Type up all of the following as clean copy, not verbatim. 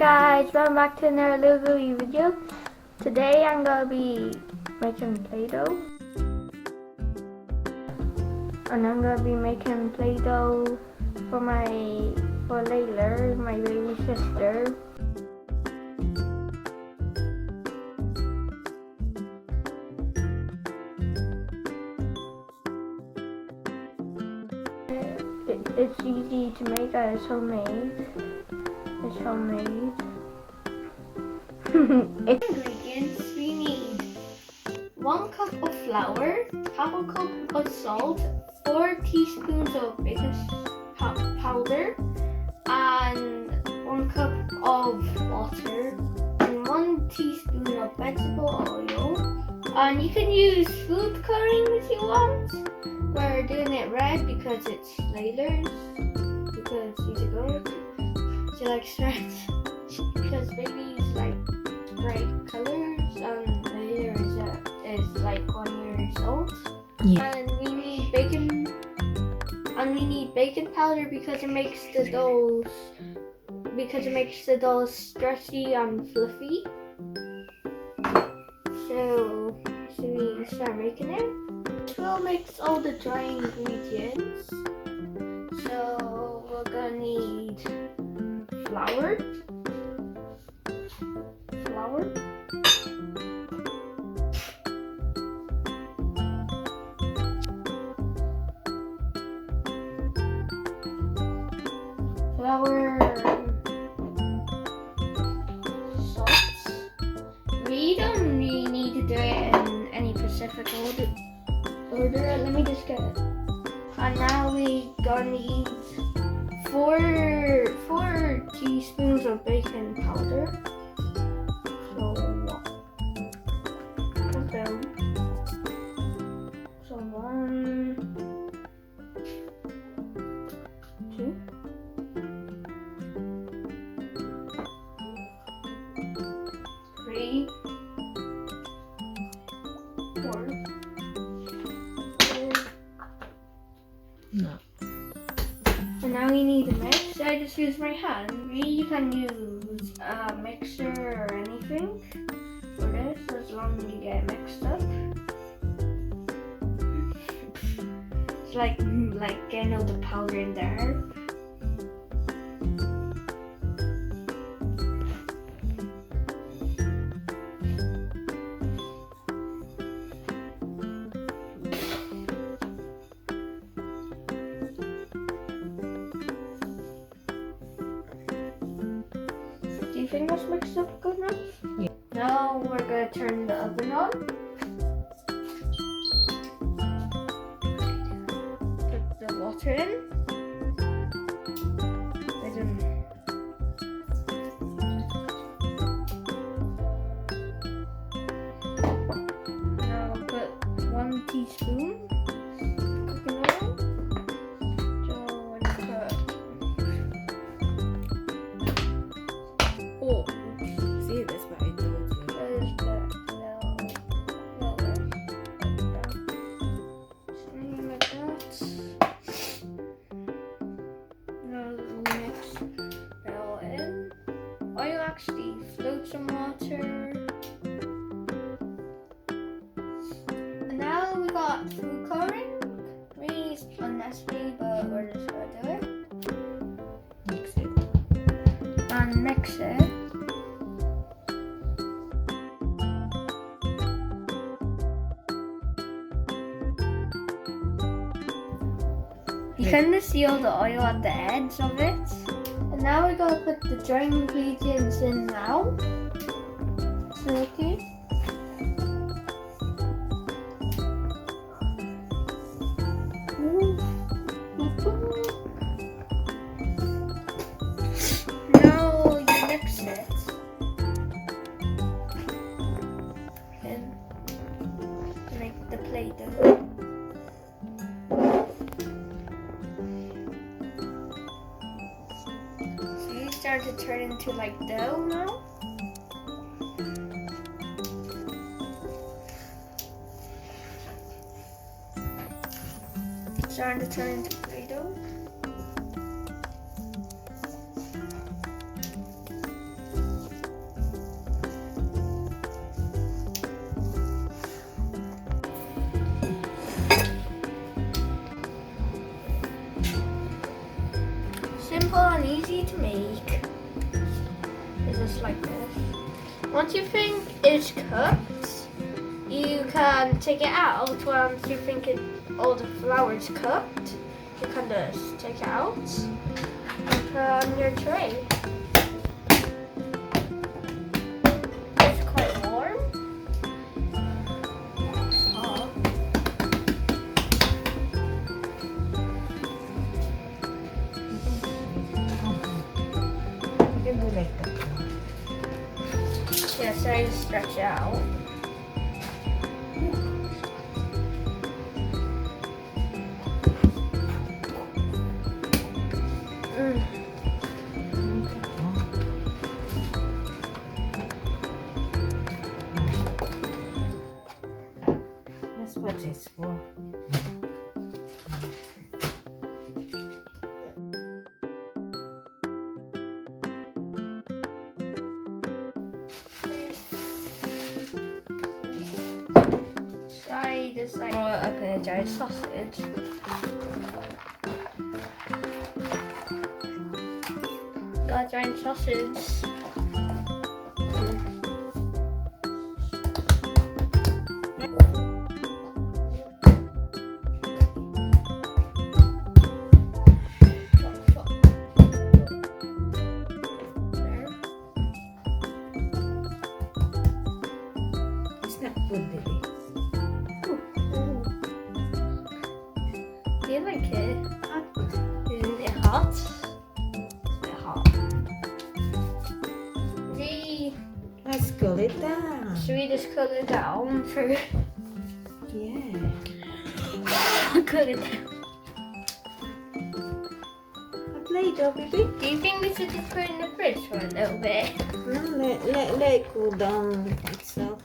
guys, welcome back to another Lewy video. Today I'm gonna be making Play-Doh. And I'm gonna be making Play-Doh for Layla, my baby sister. It's easy to make, it's homemade. It's homemade. Ingredients we need 1 cup of flour, half a cup of salt, 4 teaspoons of baking powder, and 1 cup of water, and 1 teaspoon of vegetable oil. And you can use food coloring if you want. We're doing it red because it's Layla's, because she's a girl. She likes red because babies like bright colors, and Layla is like 1 year old. Yeah. And we need baking powder because it makes the dolls stretchy and fluffy. So we start making it. We'll mix all the dry ingredients. So we're gonna need flour, salt. We don't really need to do it in any specific order. Let me just get it. And now we gonna need 4 teaspoons of baking powder. So 1, 2, 3, 4. No. And now we need a mix. I just use my hand. You can use a mixer or anything for this, as long as you get it mixed up. It's like getting all the powder in there. Do you think that's mixed up good enough? Yeah. Now we're going to turn the oven on. Put the water in. Now put 1 teaspoon cooking oil. Oh, see this, but I told you. Actually float some water. And now we got food coloring. Really unnecessary, but we're just gonna do it. Mix it. And mix it. You kind of see all the oil at the edge of it. And now we gotta put the dry ingredients in now. Okay. Now you mix it. And make the Play-Doh. Start to turn into like dough now. Starting to turn into Play-Doh. easy to make. It's just like this. Once you think it's cooked, you can take it out. Once you think all the flour is cooked, you can just take it out and put on your tray. It's quite warm. It's hot. You do like that. Yeah, so I just stretch it out. That's what it's for. I just like roll it up in a giant sausage. Got a giant sausage. It's not good, baby. Do you like it? Hot. Isn't it hot? It's a bit hot. Let's cool it down. Should we just cool it down for Yeah. cool it down? A Play-Doh, baby. Do you think we should just put it in the fridge for a little bit? No, let it cool down itself.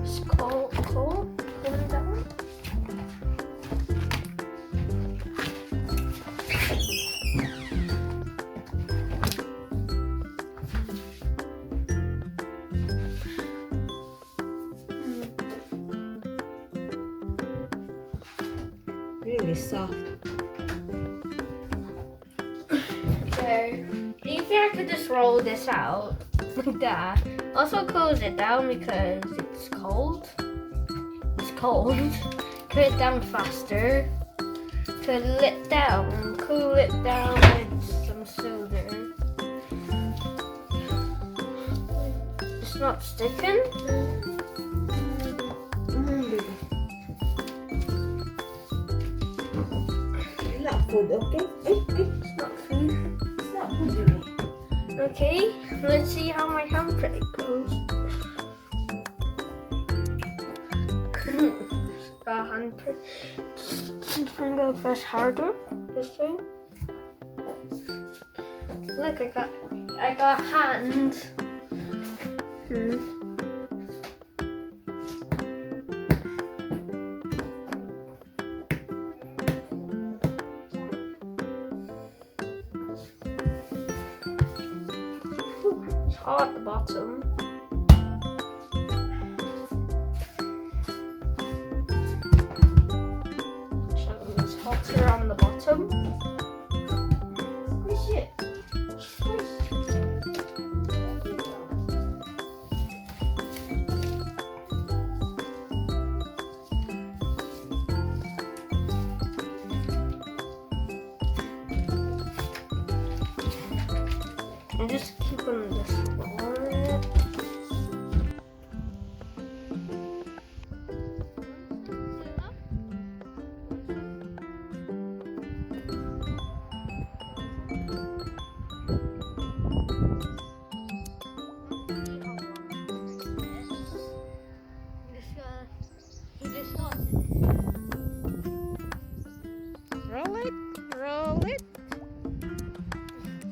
It's cool it down. Really soft. Okay. Do you think I could just roll this out like that? Also close it down because it's cold. It's cold. Cool it down faster. Cool it down. Cool it down with some soda. It's not sticking. Baby. It's not food, okay? It's not food. It's not food, baby. Okay, let's see how my handprint goes. Got a handprint. Just gonna go press harder this time. Look, I got a hand. It's hot at the bottom. So it's hotter on the bottom. Squish it. Squish. And just keep on this one. Roll it. Roll it.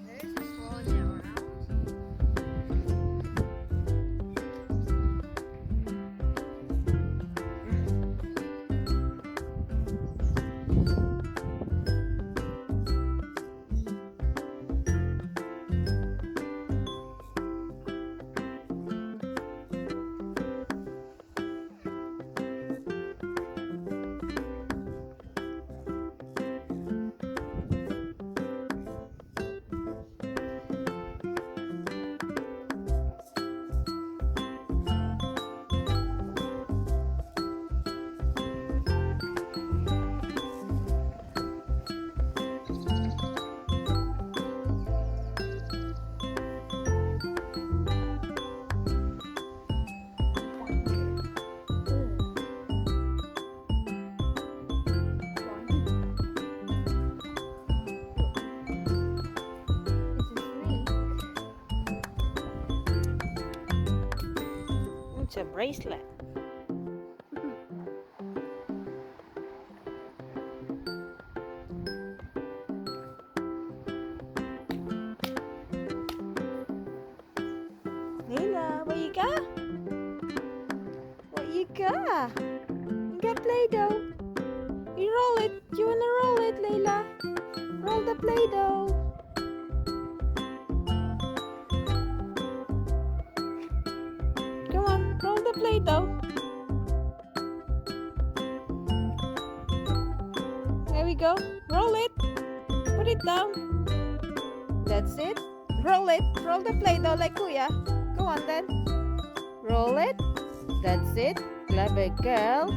There's a swirl around. bracelet. Layla, what you got? What you got? You got Play-Doh. You roll it. You wanna roll it, Layla? Roll the Play-Doh. Come on, roll the Play-Doh. There we go. Roll it. Put it down. That's it. Roll it. Roll the Play-Doh like Kuya. Go on then. Roll it. That's it. Clever girl.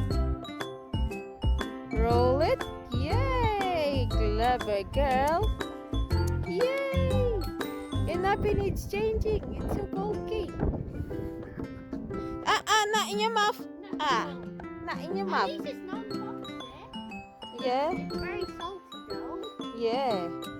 Roll it. Yay! Clever girl. Yay! Your nappy needs changing. It's so bulky. Not in your mouth. Not in your At mouth. least it's not toxic. Yeah. It's very salty though. Yeah.